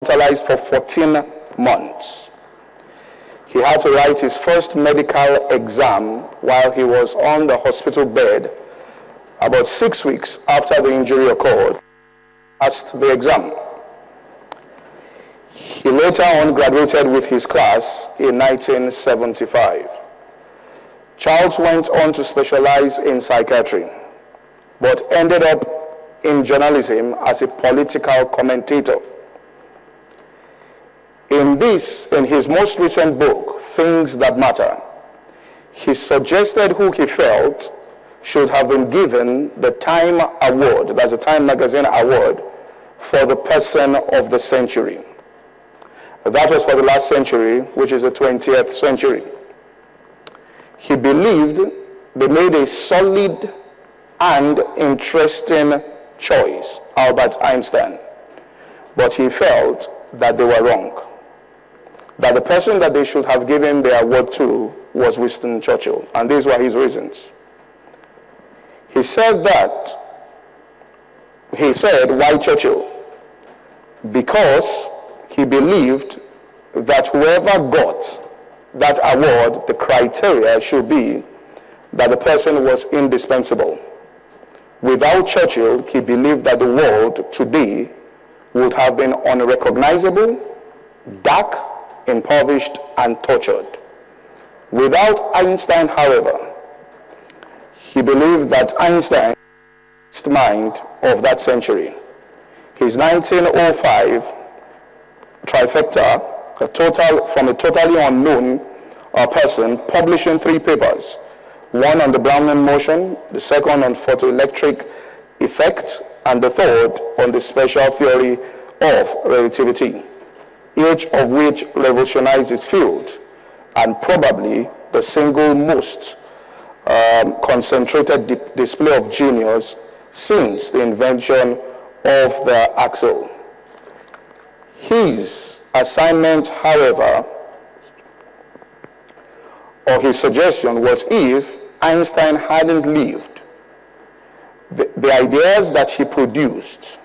hospitalized for 14 months. He had to write his first medical exam while he was on the hospital bed about 6 weeks after the injury occurred. Passed the exam. He later on graduated with his class in 1975. Charles went on to specialize in psychiatry, but ended up in journalism as a political commentator. In his most recent book, Things That Matter, he suggested who he felt should have been given the Time Award, that's a Time Magazine award, for the person of the century. That was for the last century, which is the 20th century. He believed they made a solid and interesting choice, Albert Einstein, but he felt that they were wrong, that the person that they should have given the award to was Winston Churchill, and these were his reasons. He said, why Churchill? Because he believed that whoever got that award, the criteria should be that the person was indispensable. Without Churchill, he believed that the world today would have been unrecognizable, dark, impoverished, and tortured. Without Einstein, however, he believed that Einstein was the mind of that century. His 1905 trifecta, from a totally unknown person, publishing 3 papers, one on the Brownian motion, the second on photoelectric effect, and the third on the special theory of relativity, each of which revolutionized its field, and probably the single most concentrated display of genius since the invention of the axle. His assignment, however, or his suggestion was, if Einstein hadn't lived, the ideas that he produced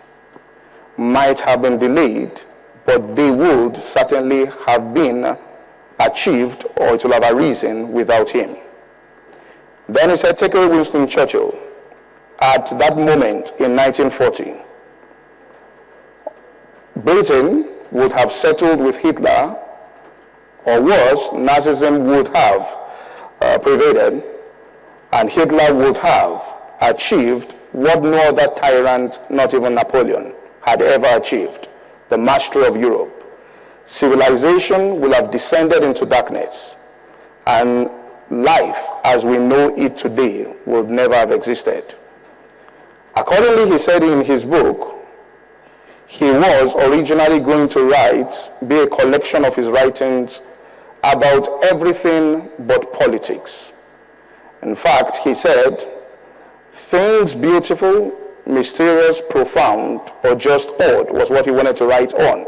might have been delayed, but they would certainly have been achieved, or it will have arisen without him. Then he said, take away Winston Churchill. At that moment in 1940, Britain would have settled with Hitler, or worse, Nazism would have prevailed, and Hitler would have achieved what no other tyrant, not even Napoleon, had ever achieved, the mastery of Europe. Civilization will have descended into darkness, and life as we know it today will never have existed. Accordingly, he said in his book, he was originally going to be a collection of his writings about everything but politics. In fact, he said, things beautiful, mysterious, profound, or just odd was what he wanted to write on.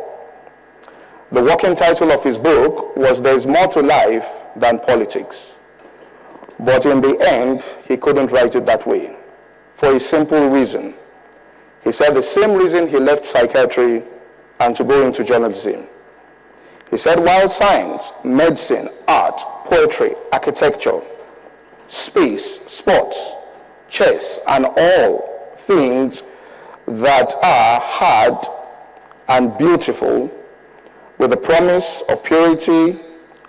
The working title of his book was There's More to Life Than Politics. But in the end, he couldn't write it that way, for a simple reason. He said the same reason he left psychiatry and to go into journalism. He said, while science, medicine, art, poetry, architecture, space, sports, chess, and all things that are hard and beautiful, with the promise of purity,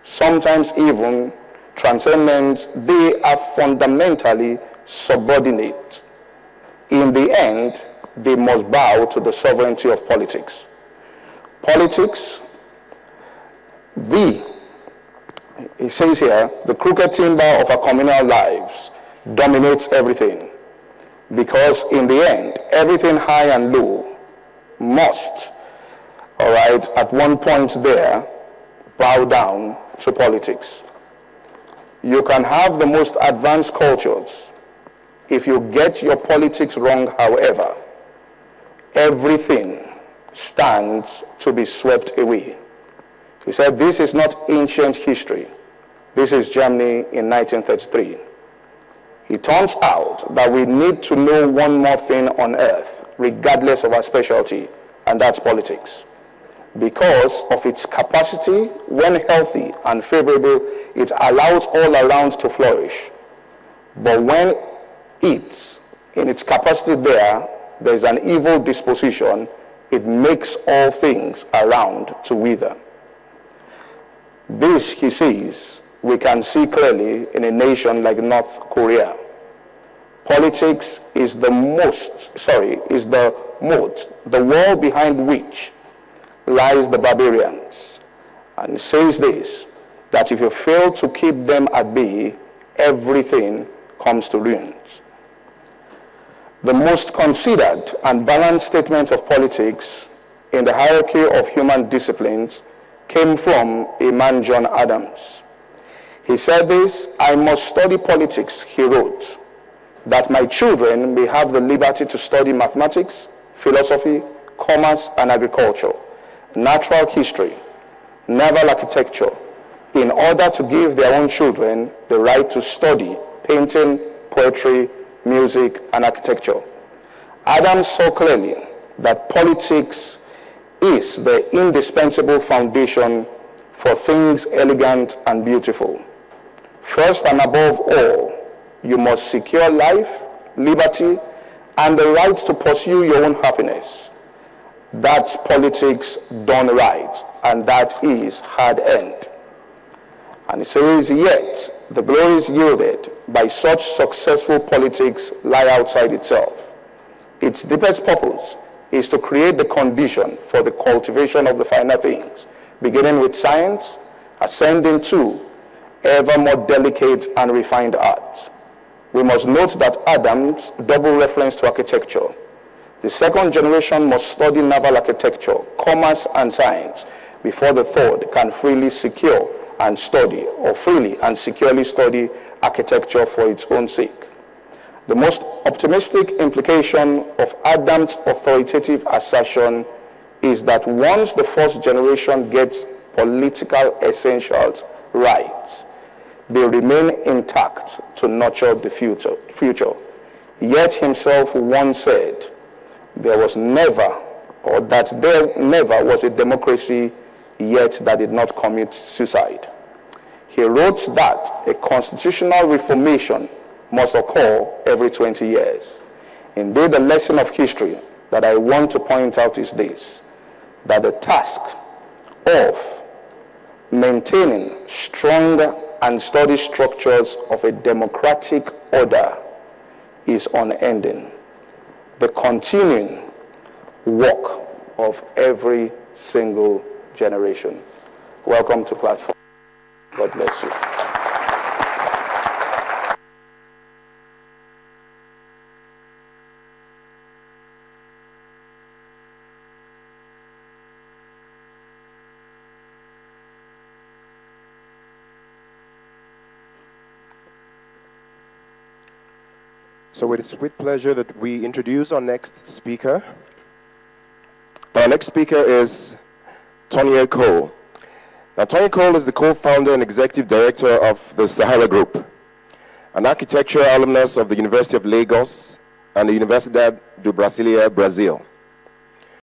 sometimes even transcendence, they are fundamentally subordinate. In the end, they must bow to the sovereignty of politics. Politics, he says here, the crooked timber of our communal lives dominates everything, because in the end, everything high and low must, all right, at one point there, bow down to politics. You can have the most advanced cultures. If you get your politics wrong, however, everything stands to be swept away. He said, this is not ancient history. This is Germany in 1933. It turns out that we need to know one more thing on earth, regardless of our specialty, and that's politics. Because of its capacity, when healthy and favorable, it allows all around to flourish. But when it's in its capacity there's an evil disposition, it makes all things around to wither. This, he says, we can see clearly in a nation like North Korea. Politics is the moat, the wall behind which lies the barbarians. And it says this, that if you fail to keep them at bay, everything comes to ruins. The most considered and balanced statement of politics in the hierarchy of human disciplines came from a man, John Adams. He said this, "I must study politics," he wrote, "that my children may have the liberty to study mathematics, philosophy, commerce, and agriculture, natural history, naval architecture, in order to give their own children the right to study painting, poetry, music, and architecture." Adams saw clearly that politics is the indispensable foundation for things elegant and beautiful. First and above all, you must secure life, liberty, and the right to pursue your own happiness. That's politics done right, and that is hard-earned. And it says, yet the glories yielded by such successful politics lie outside itself. Its deepest purpose is to create the condition for the cultivation of the finer things, beginning with science, ascending to ever more delicate and refined art. We must note that Adams' double reference to architecture. The second generation must study naval architecture, commerce, and science before the third can freely secure and study, or freely and securely study architecture for its own sake. The most optimistic implication of Adams' authoritative assertion is that once the first generation gets political essentials right, they remain intact to nurture the future. Yet himself once said, there never was a democracy yet that did not commit suicide. He wrote that a constitutional reformation must occur every 20 years. Indeed, the lesson of history that I want to point out is this, that the task of maintaining strong and sturdy structures of a democratic order is unending. The continuing work of every single generation. Welcome to platform. God bless you. So it is with pleasure that we introduce our next speaker. Our next speaker is Tony Cole. Now, Tony Cole is the co-founder and executive director of the Sahara Group, an architectural alumnus of the University of Lagos and the Universidade do Brasilia, Brazil.